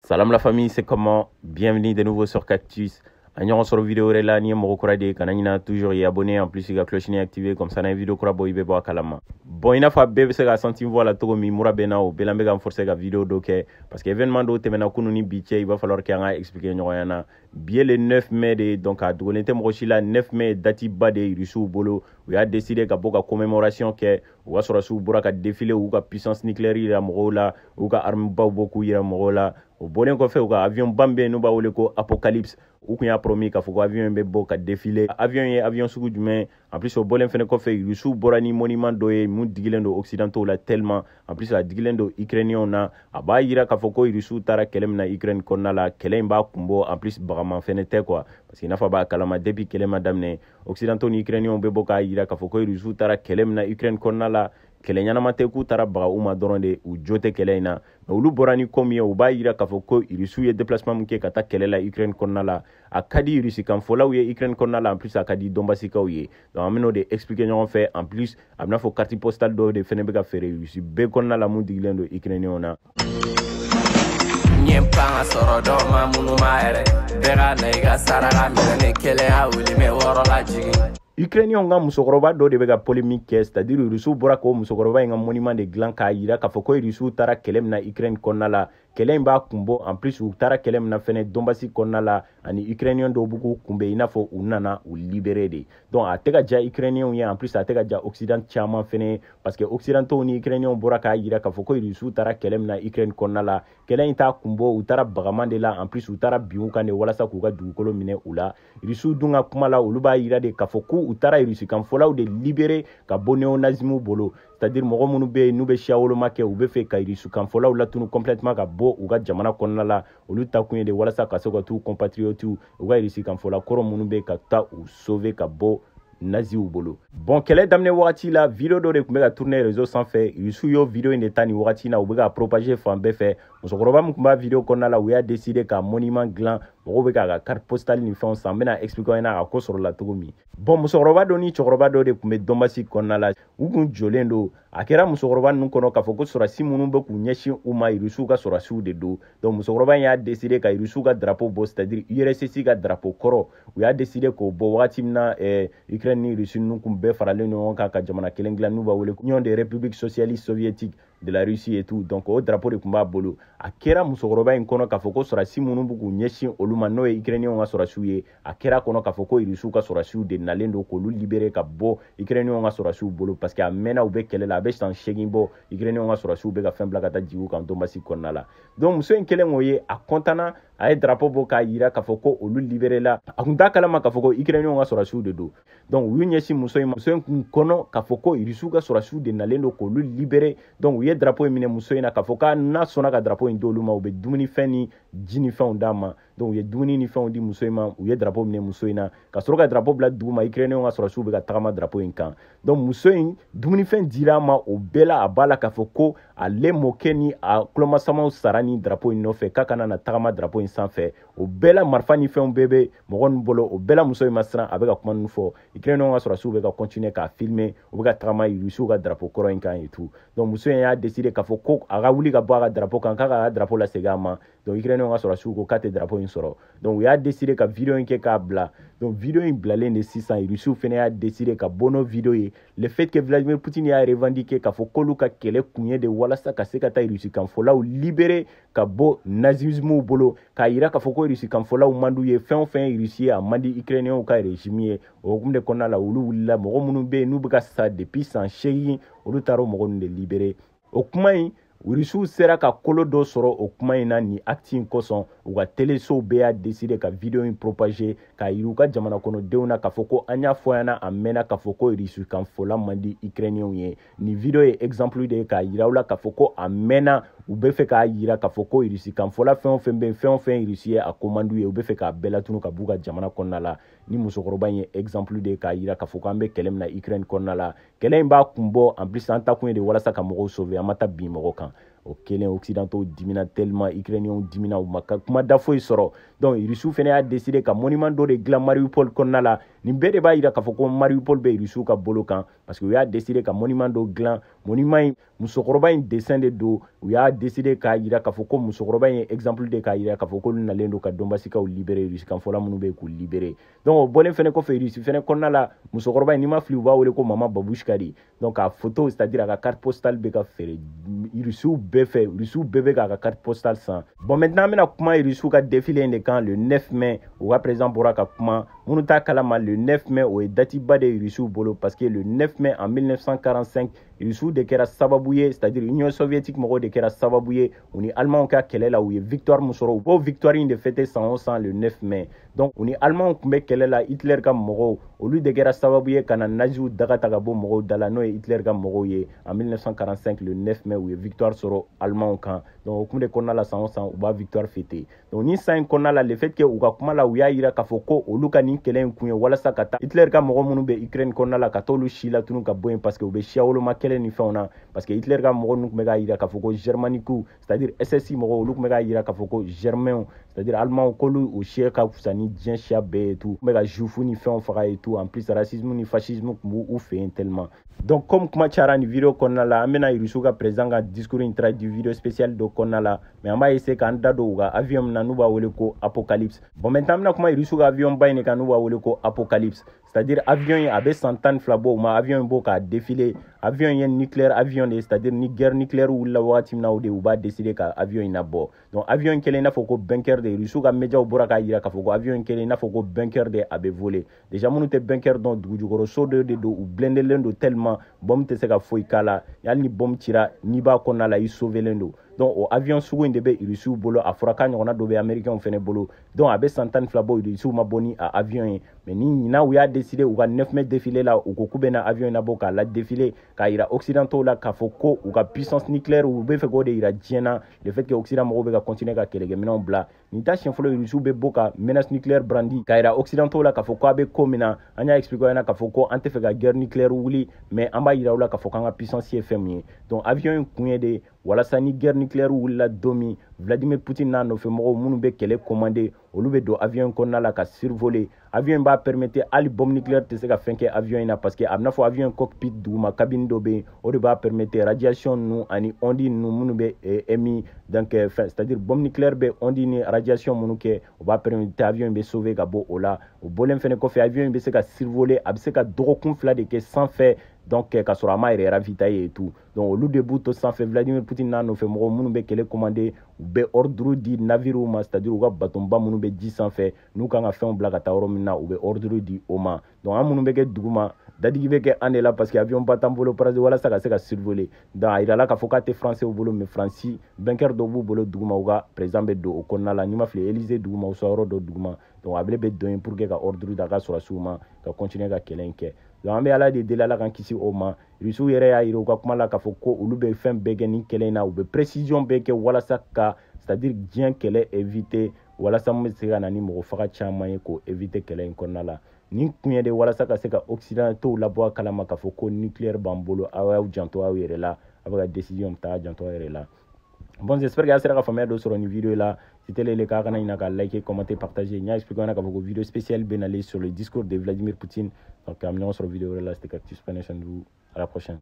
Salam la famille, c'est comment? Bienvenue de nouveau sur Cactus. On sur vidéo là ni mo kurade kanana toujours y abonner en plus il y a cloche ni activé comme ça na vidéo kura boy be bo kalama. Bon ina fa be se ga senti voilà to mi mura bena o belambe ga forcer ga vidéo doké parce que événement do temena kunu ni biche il va falloir qu'il y expliquer nyoyana bien le 9 mai de donc à Dogonete Mochila 9 mai dati ba de Rusu bolo où a décidé ka boka commémoration que ou va sur su buraka défilé ou ka puissance nucléaire ira mola ou ka arme ba beaucoup ira mola o bolen ko fe ou ka avion bambe no ba wole ko apocalypse ou qu'on a promis qu'à faut avion be bo ka défilé avion sugu dumain en plus au bolen fene ko fe Rusu borani monument doye mu digilendo occidentaux là tellement en plus la digilendo ukrainien na aba ira ka foko Rusu tara kelem na Ukraine konna la kelem ba kumbo en plus vraiment fenete quoi parce qu'il n'a pas kalama depuis kelem madame occidentaux ni ukrainien be bo ka ira ka foko Rusu tara kelem na Ukraine konna la kele ɲanama tɛ k'u tara baga u ma dɔrɔn de u jo tɛ kɛlɛ in na mais olu bɔra ni komi ye u b'a yira k'a fɔ ko Rusiw ye déplacement min kɛ ka taa kɛlɛ la Ukraine kɔnɔna la a ka di Rusikanfɔlaw ye Ukraine kɔnɔna la en plus a ka di Donbassikaw ye donc an bɛn'o de expliquer ɲɔgɔn fɛ en plus a bɛna fɔ carte postale dɔw de fɛnɛ bɛ ka feere Rusi bɛɛ kɔnɔna la mun digilen don Ukrainienw na. Nyempanga sɔrɔ dɔ ma minnu ma yɛrɛ bɛɛ ka na i ka saraka minɛ ni kɛlɛya wuli mɛ wɔɔrɔ la jigin. Ukrainiens ka musokɔrɔba dɔ de bɛ ka polémique kɛ c'est-à-dire Rusiw bɔra k'o musokɔrɔba in ka monument de dilan k'a yira k'a fɔ ko Rusiw taara kɛlɛ min na Ukraine kɔnɔna la kɛlɛ in b'a kunbɔ en plus u taara kɛlɛ min na fɛnɛ Donbassi kɔnɔna la ani Ukrainiens dɔw b'u k'u kunbɛn i n'a fɔ u nana u libérer de donc a tɛ ka diya Ukrainiens ye en plus a tɛ ka diya Occident caman fɛnɛ parce que Occidentaux ni Ukrainiens bɔra k'a yira k'a fɔ ko Rusiw taara kɛlɛ min na Ukraine kɔnɔna la kɛlɛ in t'a kunbɔ u taara bagaman de la en plus u taara bin u kan de walasa k'u ka dugukolo minɛ u la Rusiw dun ka kuma la olu b'a yira de k'a fɔ k'u taara Rusikanfɔlaw de libérer ka bɔ néonazisme bolo c'est-à-dire mɔgɔ minnu bɛ yen n'u bɛ siya woloma kɛ u bɛ fɛ ka Rusikanfɔlaw latunu complètement ka bɔ u ka jamana kɔnɔna la olu ta kun ye de walasa ka se ka t'u compatriotes u ka Rusikanfɔla kɔrɔ minnu bɛ ka taa u sauver ka bɔ naziw bolo bon kɛlɛ daminɛ wagati la vidéo dɔ de tun bɛ ka tourner réseau sanfɛ Rusiw y'o vidéo in de ta nin wagati na u bɛ ka propager fan bɛɛ fɛ musokɔrɔba min tun b'a vidéo kɔnɔna la u y'a décider ka monument dilan mɔgɔw bɛ k'a ka carte postale ni fɛnw san n bɛna expliquer aw ɲɛna a ko sɔrɔla cogo min bon musokɔrɔba dɔ ni cɛkɔrɔba dɔ de tun bɛ Donbassi kɔnɔna la u kun jɔlen don a kɛra musokɔrɔba ninnu kɔnɔ k'a fɔ ko sɔrɔdasi minnu bɛ k'u ɲɛsin u ma Rusiw ka sɔrɔdasiw de don donc musokɔrɔba in y'a décider ka Rusiw ka drapeau bɔ c'est-à-dire URSS ka drapeau kɔrɔ u y'a décider k'o bɔ wagati min na Ukraine ni Russie ninnu kun bɛɛ faralen ɲɔgɔn kan ka jamana kelen dilan n'u b'a wele Union des Républiques Socialistes Soviétiques de la Russie et tout donc o drapeau de tun b'a bolo a kɛra musokɔrɔba in kɔnɔ k'a fɔ ko sɔrɔdasi minnu bɛ k'u ɲɛsin olu ma n'o ye Ukrainiens ka sɔrɔdasiw ye a kɛra kɔnɔ k'a fɔ ko Rusiw ka sɔrɔdasiw de nalen don k'olu libérer ka bɔ Ukrainiens ka sɔrɔdasiw bolo parce que a mɛnna u bɛ kɛlɛ la a bɛ san 8 bɔ Ukrainiens ka sɔrɔdasiw bɛ ka fɛn bila ka taa jigin u kan Donbassi kɔnɔna la donc muso in kɛlen k'o ye a content a ye drapeau bɔ k'a yira k'a fɔ ko olu libérer la a kun t'a kalama k'a fɔ ko Ukrainiens ka sɔrɔdasiw de don donc u y'u ɲɛsin muso in ma muso in kun kɔnɔ k'a fɔ ko Rusiw ka sɔrɔdasiw de nalen don k'olu libérer donc u ye drapeau in minɛ muso in na k'a fɔ k'a n'a sɔnna ka drapeau in d'olu ma u bɛ dumunifɛn ni ji ni fɛnw d'a ma donc u ye dumuni ni fɛnw di muso in ma u ye drapeau minɛ muso in na ka sɔrɔ ka drapeau bila dugu ma Ukrainiens ka sɔrɔdasiw bɛ ka tagama drapeau in kan donc muso in dumunifɛn dira a ma o bɛɛ la a b'a la k'a fɔ ko ale mɔkɛ ni a kulomasamaw sara ni drapeau in nɔfɛ k'a kana na tagama drapeau in sanfɛ o bɛɛ la marifa ni fɛnw bɛɛ bɛ mɔgɔ ninnu bolo o bɛɛ la muso in ma siran a bɛ ka kuma ninnu fɔ Ukrainiens ka sɔrɔdasiw bɛ ka continuer k'a filmer u bɛ ka tagama Rusiw ka drapeau kɔrɔ in kan et tout donc muso in y'a décider k'a fɔ ko a ka wuli ka bɔ a ka drapeau kan k'a ka drapeau lasegin a ma donc Ukrainiens ka sɔrɔdasiw ko k'a tɛ drapeau in sɔrɔ donc u y'a décider ka vidéo in kɛ k'a bila donc vidéo in bilalen de sisan Rusiw fɛnɛ y'a décider ka bɔ n'o vidéo ye le fait que Vladimir Poutine y'a revendiquer k'a fɔ k'olu ka kɛlɛ kun ye de walasa ka se ka taa Rusikanfɔlaw libérer ka bɔ nazisme bolo k'a yira k'a fɔ ko Rusikanfɔlaw man d'u ye fɛn o fɛn Rusi ye a man di Ukrainiens ka régime ye o hukumu de kɔnɔna la olu wulila mɔgɔ minnu bɛ yen n'u bɛ ka sa depuis san 8 olu taara o mɔgɔ ninnu de libérer o kuma in Rusiw sera ka kolo dɔ sɔrɔ o kuma in na ni acte in kosɔn u ka telesow bɛɛ y'a décider ka vidéo in propager k'a yira u ka jamana kɔnɔdenw na k'a fɔ ko an y'a fɔ ɲɛna a mɛnna k'a fɔ ko Rusikanfɔla man di Ukrainiens ye ni vidéo ye exemple de ye k'a yira u la k'a fɔ ko a mɛnna u bɛ fɛ k'a yira k'a fɔ ko Rusikanfɔla fɛn o fɛn bɛ yen fɛn o fɛn Rusi ye a ko man d'u ye u bɛ fɛ k'a bɛɛ latunu ka b'u ka jamana kɔnɔna la ni musokɔrɔba in ye exemple de ye k'a yira k'a fɔ k'an bɛ kɛlɛ min na Ukraine kɔnɔna la kɛlɛ in b'a kun bɔ en plus an ta kun ye de walasa ka mɔgɔw sauver an ma taa bin mɔgɔ kan o kelen occidentaux dimina tellement ukrainiens dimina u ma kuma da foyi sɔrɔ donc russiw fɛnɛ y'a décidé ka monument dɔ de dilan Mariupol kɔnɔna la nin bɛɛ de b'a yira k'a fɔ ko Mariupol bɛ russiw ka bolo kan parce que u y'a décidé ka monument dɔ dilan monument in musokɔrɔba in dessin de don u y'a décidé k'a yira k'a fɔ ko musokɔrɔba in ye exemple de k'a yira k'a fɔ ko olu nalen don ka Donbassikaw libérer Russikanfɔla minnu bɛ k'u libérer donc o bɔlen fɛnɛ kɔfɛ Russie fɛnɛ kɔnɔna la musokɔrɔba in n'i ma fili u b'a wele ko Mama Babushka de donc a photo c'est-à-dire a ka carte postale bɛ ka feere Russiw bɛɛ fɛ Russiw bɛɛ bɛ k'a ka carte postale san bon maintenant an bɛna kuma Russiw ka défilé in de kan le 9 mai u ka président bɔra ka kuma minnu t'a kalama le 9 mai o ye datiba de Russiw bolo parce que le 9 mai en 1945 Russiw de kɛra sababu ye c'est-à-dire Union soviétique mɔgɔw de kɛra sababu ye u ni Allemand ka kɛlɛ la u ye victoire min sɔrɔ u b'o victoire in de fêter san o san le 9 mai donc u ni Allemand tun bɛ kɛlɛ la Hitler ka mɔgɔw olu de kɛra sababu ye ka na naziw daga ta ka bɔ mɔgɔw da la n'o ye Hitler ka mɔgɔw ye en 1945 le 9 mai u ye victoire sɔrɔ Allemand kan donc o kun de kɔnɔna la san o san u b'a victoire fêter donc ni san in kɔnɔna la le fait que u ka kuma la u y'a yira k'a fɔ ko olu ka nin kɛlɛ in kun ye walasa ka taa Hitler ka mɔgɔ minnu bɛ Ukraine kɔnɔna la ka t'olu si la tunu ka bɔ yen parce que u bɛ siya woloma kɛlɛ ni fɛnw na parce que Hitler ka mɔgɔ ninnu tun bɛ k'a yira k'a fɔ ko germaniques c'est-à-dire SSI mɔgɔw olu tun bɛ k'a yira k'a fɔ ko germains c'est-à-dire allemands k'olu o siya ka fisa ni diɲɛ siya bɛɛ ye tout tun bɛ ka juifs ni fɛnw faga ye tout en plus racisme ni fascisme tun b'u fɛ yen tellement donc comme kuma cayara ni vidéo kɔnɔna la an bɛna Russiw ka président ka discours in traduit vidéo spéciale dɔ kɔnɔna la mais an b'a essayer k'an da don u ka avion min na n'u b'a wele ko Apocalypse bon maintenant an bɛna kuma Russiw ka avion ba in de kan n'u b'a wele ko Apocalypse c'est-à-dire avion in a bɛ san 12 bɔ u ma avion in bɔ k'a défiler avion in ye nucléaire avion de c'est-à-dire ni guerre nucléaire wulila wagati min na o de u b'a décider ka avion in labɔ donc avion in kɛlen i n'a fɔ ko bunker de Russiw ka médiaw bɔra k'a yira k'a fɔ ko avion in kɛlen i n'a fɔ ko bunker de a bɛ voler déjà minnu tɛ bunker dɔn dugujukɔrɔso dɔ de don u blindelen don tellement bombe tɛ se ka foyi k'a la hali ni bombe cira n'i b'a kɔnɔna la i sauvelen don donc o avion sugu in de bɛ Russiw bolo a fɔra k'a ɲɔgɔnna dɔ bɛ américains fɛnɛ bolo donc a bɛ san 12 bɔ Russiw ma bɔ ni a avion ye mais ni ɲinan u y'a décider u ka 9 mai défilé la u ko k'u bɛna avion in labɔ k'a la défilé k'a yira occidentaux la k'a fɔ ko u ka puissance nucléaire u bɛ fɛ k'o de yira diɲɛ na le fait que occident mɔgɔw bɛ ka continuer ka kɛlɛkɛminɛnw bila nin t'a siɲɛ fɔlɔ Russiw bɛ bɔ ka menace nucléaire brandi k'a yira occidentaux la k'a fɔ k'a bɛ ko min na an y'a expliqué aw ɲɛna k'a fɔ ko an tɛ fɛ ka guerre nucléaire wuli mais an b'a yira u la k'a fɔ k'an ka puissance ye fɛn min ye donc avion in kun ye de walasa ni guerre nucléaire wulila don min Vladimir Poutine n'a nɔfɛmɔgɔw minnu bɛ kɛlɛ commandé olu bɛ don avion in kɔnɔna la ka survoler avion in b'a permettre hali bombe nucléaire tɛ se ka fɛn kɛ avion in na parce que a bɛna fɔ avion in cockpit duguma cabine dɔ bɛ yen o de b'a permettre radiation ninnu ani onde ninnu minnu bɛ émis donc c'est-à-dire bombe nucléaire bɛ onde ni radiation minnu kɛ o b'a permettre avion in bɛ sauver ka bɔ o la o bɔlen fɛnɛ kɔfɛ avion in bɛ se ka survoler a bɛ se ka dɔgɔkun 2 de kɛ sanfɛ donc ka sɔrɔ a ma yɛrɛ ravitailler et tout donc olu de b'u to sanfɛ Vladimir Poutine n'a nɔfɛmɔgɔw minnu bɛ kɛlɛ commandé u bɛ ordre di navire ma c'est-à-dire u ka batonba minnu bɛ ji sanfɛ n'u kan ka fɛnw bila ka taa yɔrɔ min na u bɛ ordre di o ma donc an minnu bɛ kɛ duguma dadigi bɛ kɛ an de la parce que avion ba t'an bolo walasa ka se ka survoler donc a yirala k'a fɔ k'a tɛ français bolo mais Fransi bunker dɔ b'u bolo duguma u ka président bɛ don o kɔnɔna la n'i ma fili Élysée duguma u sɔrɔ yɔrɔ dɔ duguma donc a bɛ don yen pour que ka ordre da ka sɔrɔsiw ma ka continuer ka kɛlɛ in kɛ donc an bɛ ala de deli ala kan kisi o ma Russiw yɛrɛ y'a yira u ka kuma la k'a fɔ ko olu bɛ fɛn bɛɛ kɛ nin kɛlɛ in na u bɛ précision bɛɛ kɛ walasa ka c'est-à-dire diɲɛ kɛlɛ éviter walasa mun bɛ se ka na ni mɔgɔ faga caman ye k'o éviter kɛlɛ in kɔnɔna la nin kun ye de walasa ka se ka occidentaux labɔ a kalama k'a fɔ ko nucléaire b'an bolo aw y'aw janto aw yɛrɛ la a bɛ ka décision ta a janto aw yɛrɛ la bon j'espère que a sera ka faamuya dɔ sɔrɔ nin vidéo la c'était le cas kana ɲina ka liker commenter partager n y'a expliqué k'a fɔ ko vidéo spéciale bɛ nalen sur le discours de Vladimir Poutine donc an bɛ ɲɔgɔn sɔrɔ vidéo wɛrɛ la c'était Cactus Nation à la prochaine.